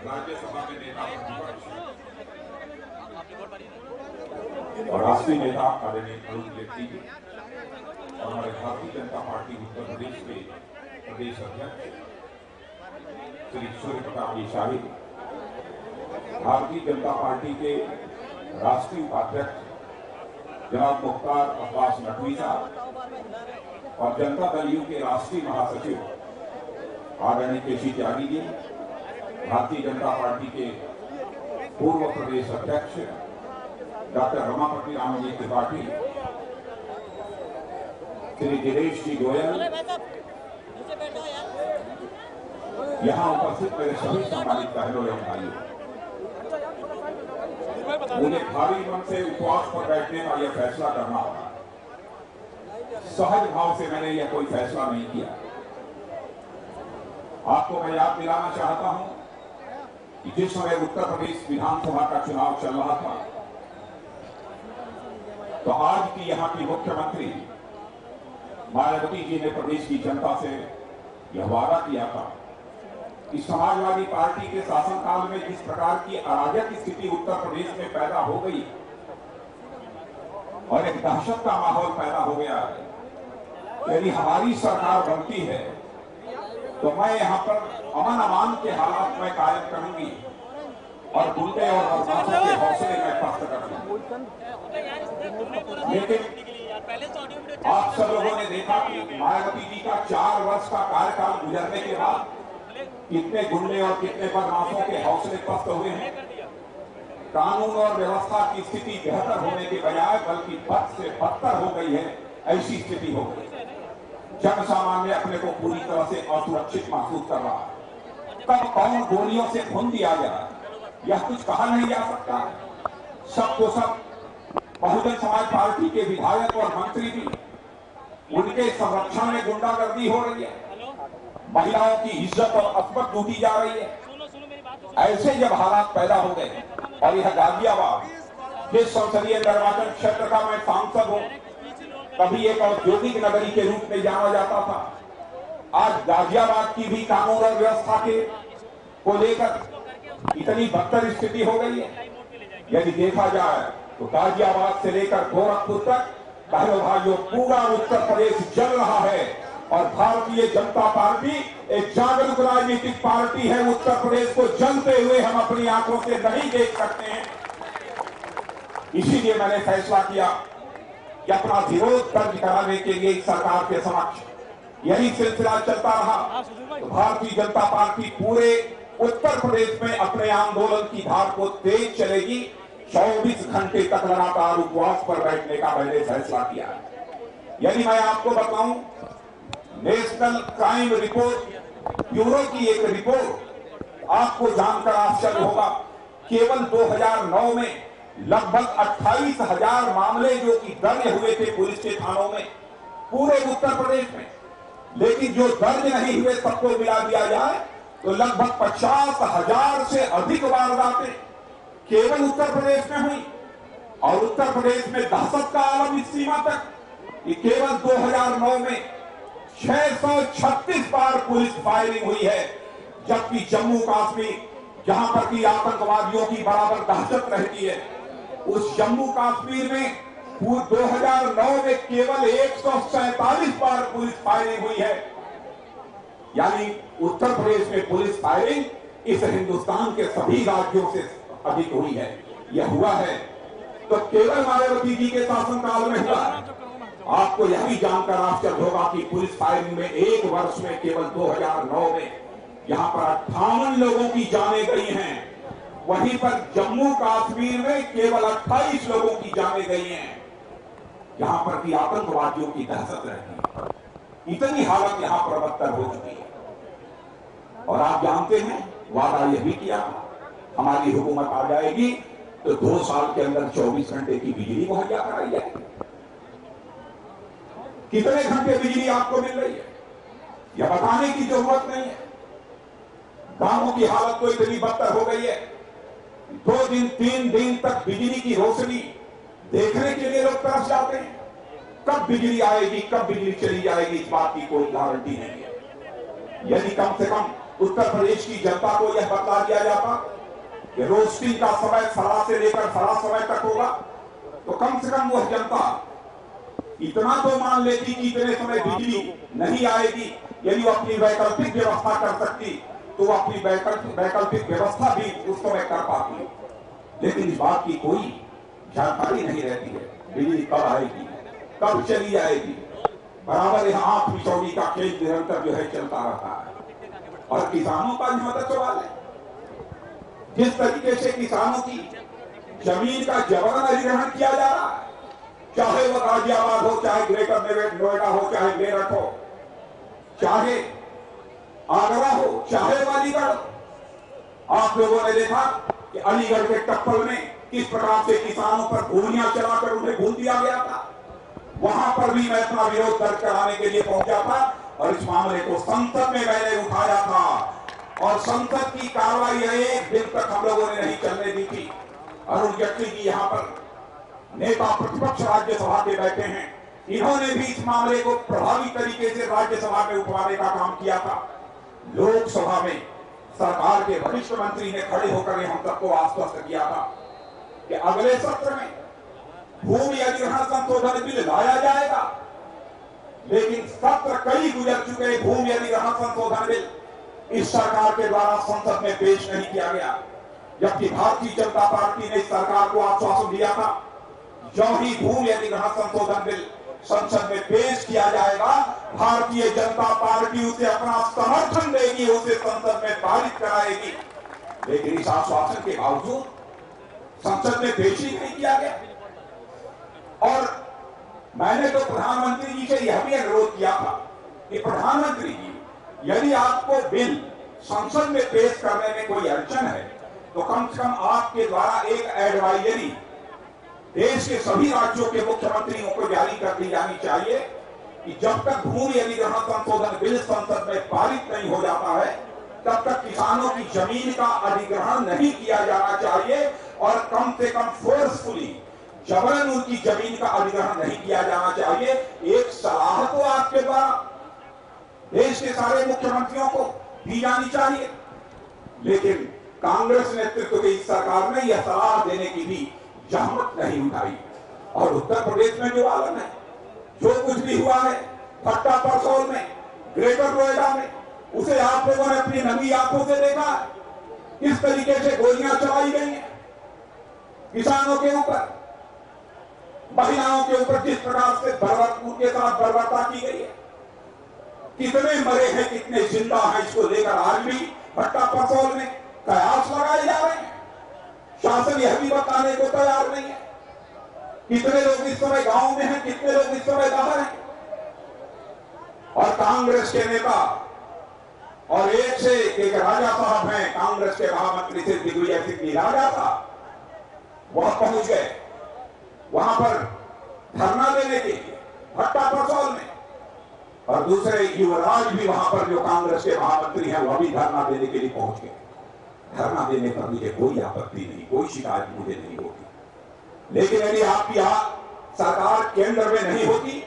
राज्यसभा में नेता प्रतिपक्ष और राष्ट्रीय नेता आदरणीय अरुण जेटली जी और हमारे भारतीय जनता पार्टी उत्तर प्रदेश के प्रदेश अध्यक्ष श्री सूर्य प्रताप शाही, भारतीय जनता पार्टी के राष्ट्रीय उपाध्यक्ष जनाब मुख्तार अब्बास नकवी साहब और जनता दल यू के राष्ट्रीय महासचिव आदरणीय केसी त्यागी जी, भारतीय जनता पार्टी के पूर्व प्रदेश अध्यक्ष डॉक्टर रमापति रामजी त्रिपाठी, श्री दिनेश जी गोयल, यहाँ उपस्थित मेरे सभी सम्मानित बहनों एवं भाइयों, मुझे भारी मन से उपवास पर बैठने का यह फैसला करना होगा। सहज भाव से मैंने यह कोई फैसला नहीं किया। आपको मैं याद दिलाना चाहता हूं कि जिस समय उत्तर प्रदेश विधानसभा का चुनाव चल रहा था, तो आज की यहां की मुख्यमंत्री मायावती जी ने प्रदेश की जनता से यह वादा किया था कि समाजवादी पार्टी के शासनकाल में जिस प्रकार की अराजक स्थिति उत्तर प्रदेश में पैदा हो गई और एक दहशत का माहौल पैदा हो गया है, यदि हमारी सरकार बनती है तो मैं यहां पर अमन अमान के हालात में कायम करूंगी और गुंडे और बदमाशों के हौसले में पस्त करूंगी। लेकिन आप सब लोगों ने देखा कि मायावती जी का 4 वर्ष का कार्यकाल गुजरने के बाद कितने गुंडे और कितने बदमाशों के हौसले पस्त हुए हैं। कानून और व्यवस्था की स्थिति बेहतर होने के बजाय बल्कि बद से बदतर हो गई है, ऐसी स्थिति हो गई। जन सामान्य अपने को पूरी तरह से असुरक्षित महसूस कर रहा है। कब कौन गोलियों से खून दिया जाए यह कुछ कहा नहीं जा सकता। सबको सब बहुजन समाज पार्टी के विधायक और मंत्री भी, उनके संरक्षण में गुंडागर्दी हो रही है, महिलाओं की इज्जत और असमत लूटी जा रही है। ऐसे जब हालात पैदा हो गए और यह गाजियाबाद जिस संसदीय निर्वाचन क्षेत्र का मैं सांसद हूं, कभी एक औद्योगिक नगरी के रूप में जाना जाता था, आज गाजियाबाद की भी कानून और व्यवस्था के को लेकर इतनी बदतर स्थिति हो गई है। यदि देखा जाए तो गाजियाबाद से लेकर गोरखपुर तक बहनों भाइयों पूरा उत्तर प्रदेश जल रहा है और भारतीय जनता पार्टी एक जागरूक राजनीतिक पार्टी है। उत्तर प्रदेश को जलते हुए हम अपनी आंखों से नहीं देख सकते हैं। इसीलिए मैंने फैसला किया कि अपना विरोध दर्ज कराने के लिए सरकार के समक्ष यही सिलसिला चलता रहा तो भारतीय जनता पार्टी पूरे उत्तर प्रदेश में अपने आंदोलन की धार को तेज चलेगी। 24 घंटे तक लगातार उपवास पर बैठने का मैंने फैसला किया है। यदि मैं आपको बताऊं, नेशनल क्राइम रिपोर्ट ब्यूरो की एक रिपोर्ट आपको जानकर आश्चर्य होगा, केवल 2009 में लगभग 28,000 मामले जो कि दर्ज हुए थे पुलिस के थानों में पूरे उत्तर प्रदेश में, लेकिन जो दर्ज नहीं हुए सबको मिला दिया जाए तो लगभग 50,000 से अधिक वारदातें केवल उत्तर प्रदेश में हुई। और उत्तर प्रदेश में दहशत का आलम इस सीमा तक कि केवल 2009 में 636 बार पुलिस फायरिंग हुई है, जबकि जम्मू कश्मीर जहां पर की आतंकवादियों की बराबर दहशत रहती है, उस जम्मू कश्मीर में 2009 में केवल 147 बार पुलिस फायरिंग हुई है। यानी उत्तर प्रदेश में पुलिस फायरिंग इस हिंदुस्तान के सभी राज्यों से अधिक हुई है। यह हुआ है तो केवल मायावती जी के शासनकाल में हुआ है। आपको यह भी जानकर आश्चर्य होगा कि पुलिस फायरिंग में एक वर्ष में केवल 2009 में यहां पर 58 लोगों की जानें गई हैं, वहीं पर जम्मू कश्मीर में केवल 28 लोगों की जानें गई हैं। यहां पर भी आतंकवादियों की दहशत रहती है। इतनी हालत यहां पर बदतर हो चुकी है। और आप जानते हैं वादा यह भी किया हमारी हुकूमत आ जाएगी तो 2 साल के अंदर 24 घंटे की बिजली मुहैया कराई जाएगी। कितने घंटे बिजली आपको मिल रही है यह बताने की जरूरत नहीं है। गांवों की हालत तो इतनी बदतर हो गई है, 2 दिन 3 दिन तक बिजली की रोशनी देखने के लिए लोग तरस जाते हैं। कब बिजली आएगी, कब बिजली चली जाएगी, इस बात की कोई गारंटी नहीं है। यदि कम से कम उत्तर प्रदेश की जनता को यह बतला दिया जाता कि रोस्टिंग का समय फला से लेकर फला समय तक होगा, तो कम से कम वह जनता इतना तो मान लेती कि इतने समय बिजली नहीं आएगी। यदि वो अपनी वैकल्पिक व्यवस्था कर सकती तो वो अपनी वैकल्पिक व्यवस्था भी उस समय कर पाती, लेकिन इस बात की कोई जानकारी नहीं रहती है। बिजली कब आएगी, कब चली जाएगी, बराबर यह आंख मिचौड़ी का खेल निरंतर जो है चलता रहता है। और किसानों का हिम्मत सवाल है, जिस तरीके से किसानों की जमीन का जबरन अधिग्रहण किया जा रहा है, चाहे वह गाजियाबाद हो, चाहे ग्रेटर नोएडा हो, चाहे मेरठ हो, चाहे आगरा हो, चाहे अलीगढ़। आप लोगों ने देखा कि अलीगढ़ के टप्पल में किस प्रकार से किसानों पर गोलियां चलाकर उन्हें भूल दिया गया था। वहां पर भी मैं अपना विरोध दर्ज कराने के लिए पहुंचा था और इस मामले को संसद में मैंने उठाया था और संसद की कार्रवाई एक दिन तक हम लोगों ने नहीं चलने दी थी। अरुण जेटली जी यहाँ पर नेता प्रतिपक्ष राज्यसभा के बैठे हैं, इन्होंने भी इस मामले को प्रभावी तरीके से राज्यसभा में उठवाने का काम किया था। लोकसभा में सरकार के वरिष्ठ मंत्री ने खड़े होकर हम सबको आश्वस्त किया था कि अगले सत्र में भूमि अधिग्रहण संशोधन बिल लाया जाएगा, लेकिन सत्र कई गुजर चुके, भूमि अधिग्रहण संशोधन बिल इस सरकार के द्वारा संसद में पेश नहीं किया गया, जबकि भारतीय जनता पार्टी ने इस सरकार को आश्वासन दिया था जो ही भूमि अधिग्रहण संशोधन बिल संसद में पेश किया जाएगा, भारतीय जनता पार्टी उसे अपना समर्थन देगी, उसे संसद में पारित कराएगी। लेकिन इस आश्वासन के बावजूद संसद में पेश ही नहीं किया गया। और मैंने तो प्रधानमंत्री जी से यह भी अनुरोध किया था कि प्रधानमंत्री जी, यदि आपको बिल संसद में पेश करने में कोई अड़चन है तो कम से कम आपके द्वारा एक एडवाइजरी देश के सभी राज्यों के मुख्यमंत्रियों को जारी कर दी जानी चाहिए कि जब तक भूमि अधिग्रहण संशोधन बिल संसद में पारित नहीं हो जाता है तब तक किसानों की जमीन का अधिग्रहण नहीं किया जाना चाहिए और कम से कम फोर्सफुली जबरन उनकी जमीन का अधिग्रहण नहीं किया जाना चाहिए। एक सलाह तो आपके द्वारा देश के सारे मुख्यमंत्रियों को दी जानी चाहिए, लेकिन कांग्रेस नेतृत्व की सरकार ने यह सलाह देने की भी जहमत नहीं उठाई। और उत्तर प्रदेश में जो आलम है, जो कुछ भी हुआ है भट्टा परसौल में, ग्रेटर नोएडा में, उसे आप लोगों ने अपनी नंगी आंखों से देखा। किस तरीके से गोलियां चलाई गई हैं किसानों के ऊपर, महिलाओं के ऊपर जिस प्रकार से उनके साथ बर्बरता की गई है। कितने मरे हैं, कितने जिंदा हैं, इसको लेकर आज भी भट्टा परसौल में कयास लगाए जा रहे हैं। शासन यह भी बताने को तैयार नहीं है कितने लोग इस समय गांव में हैं, कितने लोग इस समय बाहर हैं। और कांग्रेस के नेता और एक से एक राजा साहब हैं, कांग्रेस के महामंत्री से दिग्विजय सिंह राजा साहब, वह पहुंच गए वहां पर धरना देने के लिए भट्टा परसौल में, और दूसरे युवराज भी वहां पर जो कांग्रेस के महामंत्री हैं वह भी धरना देने के लिए पहुंच गए। धरना देने पर मुझे कोई आपत्ति नहीं, कोई शिकायत मुझे नहीं होती, लेकिन यदि आपकी सरकार केंद्र में नहीं होती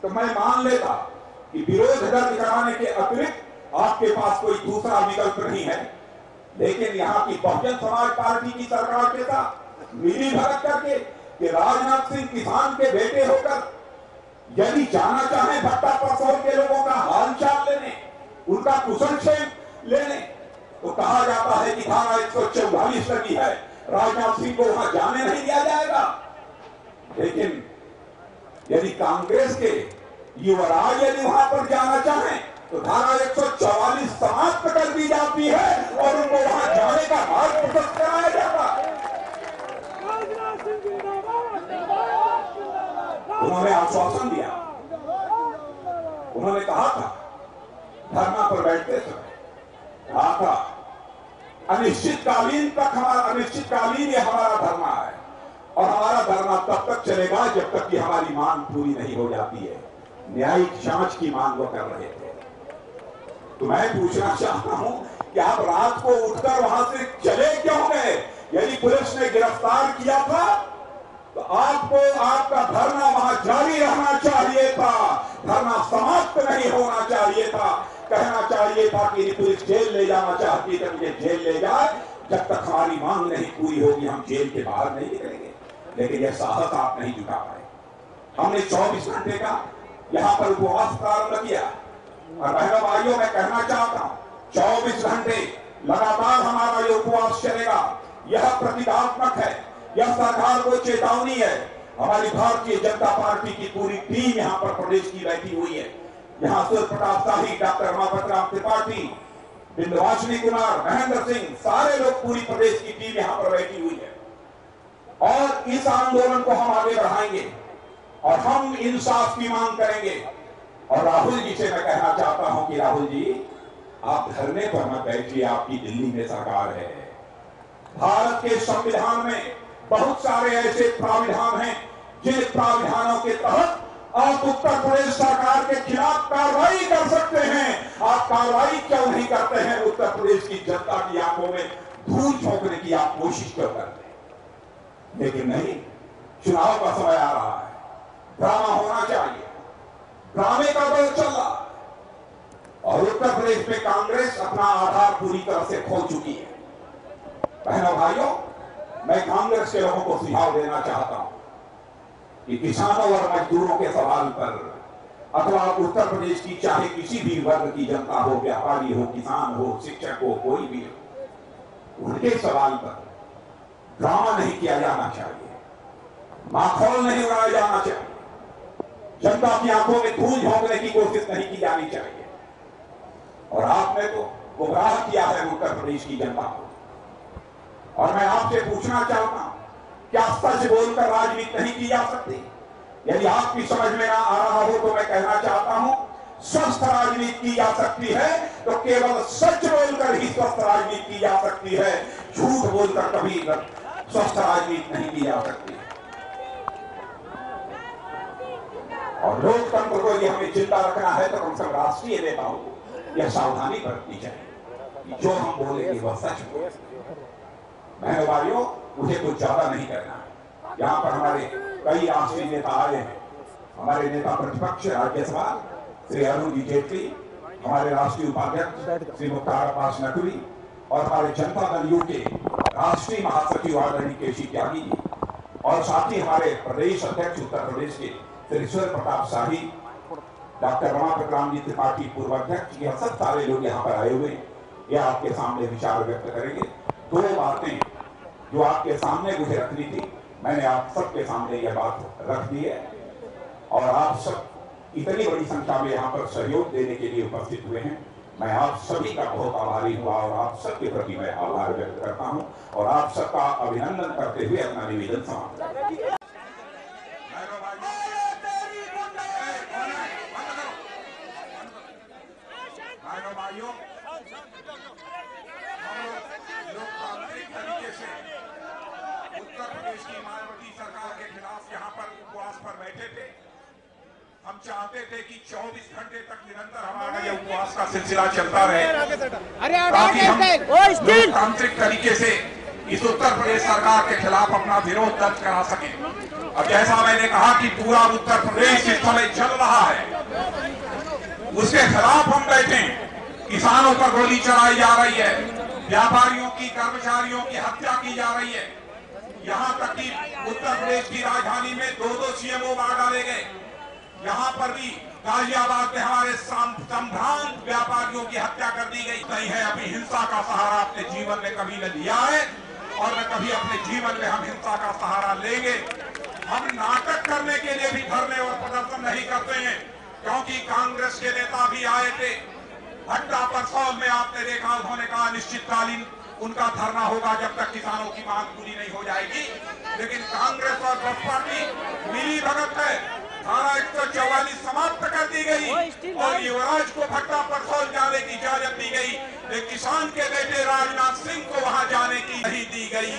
तो मैं मान लेता कि विरोध दर्ज कराने के अतिरिक्त आपके पास कोई दूसरा विकल्प नहीं है। लेकिन यहाँ की बहुजन समाज पार्टी की सरकार के साथ मिली भगत करके कि राजनाथ सिंह किसान के बेटे होकर यदि जाना चाहे भट्टा परसौल के लोगों का हालचाल लेने, उनका कुशलक्षेम लेने, तो कहा जाता है कि धारा 144 लगी है, राजनाथ सिंह को वहां जाने नहीं दिया जाएगा। लेकिन यदि कांग्रेस के युवराज यदि वहां पर जाना चाहें तो धारा 144 समाप्त कर दी जाती है और उनको वहां जाने का मार्ग प्रशस्त कराया जाता है। उन्होंने आश्वासन दिया, उन्होंने कहा था धरना पर बैठते समय, कहा था अनिश्चितकालीन तक अनिश्चितकालीन ये हमारा धरना है और हमारा धरना तब तक चलेगा जब तक कि हमारी मांग पूरी नहीं हो जाती है। न्यायिक जांच की मांग वो कर रहे थे। तो मैं पूछना चाहता हूं कि आप रात को उठकर वहां से चले क्यों गए? यदि पुलिस ने गिरफ्तार किया था तो आपको आपका धरना वहां जारी रहना चाहिए था, धरना समाप्त नहीं होना चाहिए था। कहना चाहिए था कि पुलिस जेल ले जाना चाहती है, मुझे जेल ले जाए, जब तक हमारी मांग नहीं पूरी होगी हम जेल के बाहर नहीं निकलेंगे। लेकिन यह साहस आप नहीं जुटा पाए। हमने 24 घंटे का यहां पर उपवास प्रारंभ किया और बहनों भाइयों मैं कहना चाहता हूं 24 घंटे लगातार हमारा ये उपवास चलेगा। यह प्रतीकात्मक है, यह सरकार को चेतावनी है। हमारी भारतीय जनता पार्टी की पूरी टीम यहां पर प्रदेश की बैठी हुई है। यहां सूर्य प्रताप शाही, डॉक्टर रमापत राम त्रिपाठी, बिंदवासिनी कुमार, महेंद्र सिंह, सारे लोग पूरी प्रदेश की टीम यहां पर बैठी हुई है और इस आंदोलन को हम आगे बढ़ाएंगे और हम इंसाफ की मांग करेंगे। और राहुल जी से मैं कहना चाहता हूं कि राहुल जी आप धरने पर मत बैठिए, आपकी दिल्ली में सरकार है। भारत के संविधान में बहुत सारे ऐसे प्राविधान हैं जिन प्राविधानों के तहत आप उत्तर प्रदेश सरकार के खिलाफ कार्रवाई कर सकते हैं। आप कार्रवाई क्यों नहीं करते हैं? उत्तर प्रदेश की जनता की आंखों में धूल झोंकने की आप कोशिश क्यों करते हैं? लेकिन नहीं, चुनाव का समय आ रहा है, ड्रामा होना चाहिए। ड्रामे का दौर चल रहा है और उत्तर प्रदेश में कांग्रेस अपना आधार पूरी तरह से खो चुकी है। बहनों भाइयों, मैं कांग्रेस के लोगों को सुझाव देना चाहता हूं कि किसानों और मजदूरों के सवाल पर अथवा उत्तर प्रदेश की चाहे किसी भी वर्ग की जनता हो, व्यापारी हो, किसान हो, शिक्षक हो, कोई भी हो, उनके सवाल पर ड्रामा नहीं किया जाना चाहिए, माखौल नहीं उड़ाया जाना चाहिए, जनता की आंखों में धूल झोंकने की कोशिश नहीं की जानी चाहिए। और आपने तो गुमराह किया है उत्तर प्रदेश की जनता को। और मैं आपसे पूछना चाहता हूं, क्या सच बोलकर राजनीति नहीं की जा सकती? यदि आपकी समझ में ना आ रहा हो तो मैं कहना चाहता हूं, स्वस्थ राजनीति की जा सकती है तो केवल सच बोलकर ही स्वस्थ राजनीति की जा सकती है। झूठ बोलकर कभी स्वस्थ राजनीति नहीं की जा सकती। और लोकतंत्र को यदि हमें जिंदा रखना है तो कम से कम राष्ट्रीय नेताओं को यह सावधानी बरतनी चाहिए कि जो हम बोलेंगे वह सच बोले। बहनों भाइयों, मुझे कुछ ज्यादा नहीं करना है। यहाँ पर हमारे कई राष्ट्रीय नेता आए हैं। हमारे नेता प्रतिपक्ष राज्यसभा श्री अरुण जी जेटली, हमारे राष्ट्रीय उपाध्यक्ष श्री मुख्तार अब्बास नकवी और हमारे जनता दल यू के राष्ट्रीय महासचिव आदरणीय केसी त्यागी जी और साथ ही हमारे प्रदेश अध्यक्ष उत्तर प्रदेश के श्री सूर्य प्रताप शाही, डॉक्टर रमापत राम जी त्रिपाठी पूर्व अध्यक्ष, यह सब सारे लोग यहाँ पर आए हुए हैं। यह आपके सामने विचार व्यक्त करेंगे। दो बातें जो आपके सामने मुझे रखनी थी, मैंने आप सबके सामने यह बात रख दी है और आप सब इतनी बड़ी संख्या में यहाँ पर सहयोग देने के लिए उपस्थित हुए हैं। मैं आप सभी का बहुत आभारी हुआ और आप सबके प्रति मैं आभार व्यक्त करता हूँ और आप सबका अभिनंदन करते हुए अपना निवेदन समाप्त करता हूँ। लोकतांत्रिक तरीके से उत्तर प्रदेश की मायावती सरकार के खिलाफ यहाँ पर उपवास पर बैठे थे। हम चाहते थे कि 24 घंटे तक निरंतर हमारा यह उपवास का सिलसिला चलता रहे ताकि हम लोकतांत्रिक तरीके से इस उत्तर प्रदेश सरकार के खिलाफ अपना विरोध दर्ज करा सके। अब जैसा मैंने कहा कि पूरा उत्तर प्रदेश इस समय चल रहा है, उसके खिलाफ हम बैठे। किसानों पर गोली चलाई जा रही है, व्यापारियों की, कर्मचारियों की हत्या की जा रही है। यहाँ तक कि उत्तर प्रदेश की राजधानी में 2-2 सीएमओ मार डाले गए। यहाँ पर भी गाजियाबाद में हमारे संभ्रांत व्यापारियों की हत्या कर दी गई। नहीं है, अभी हिंसा का सहारा अपने जीवन में कभी न लिया है और न कभी अपने जीवन में हम हिंसा का सहारा लेंगे। हम नाटक करने के लिए भी धरने और प्रदर्शन नहीं करते हैं, क्योंकि कांग्रेस के नेता भी आए थे। भट्टा परसौल में आपने देखा, उन्होंने कहा निश्चितकालीन उनका धरना होगा जब तक किसानों की मांग पूरी नहीं हो जाएगी। लेकिन कांग्रेस और बसपा की मिली भगत है, धारा 144 समाप्त कर दी गई और युवराज को भट्टा परसौल जाने की इजाजत दी गई, लेकिन किसान के बेटे राजनाथ सिंह को वहां जाने की नहीं दी गई।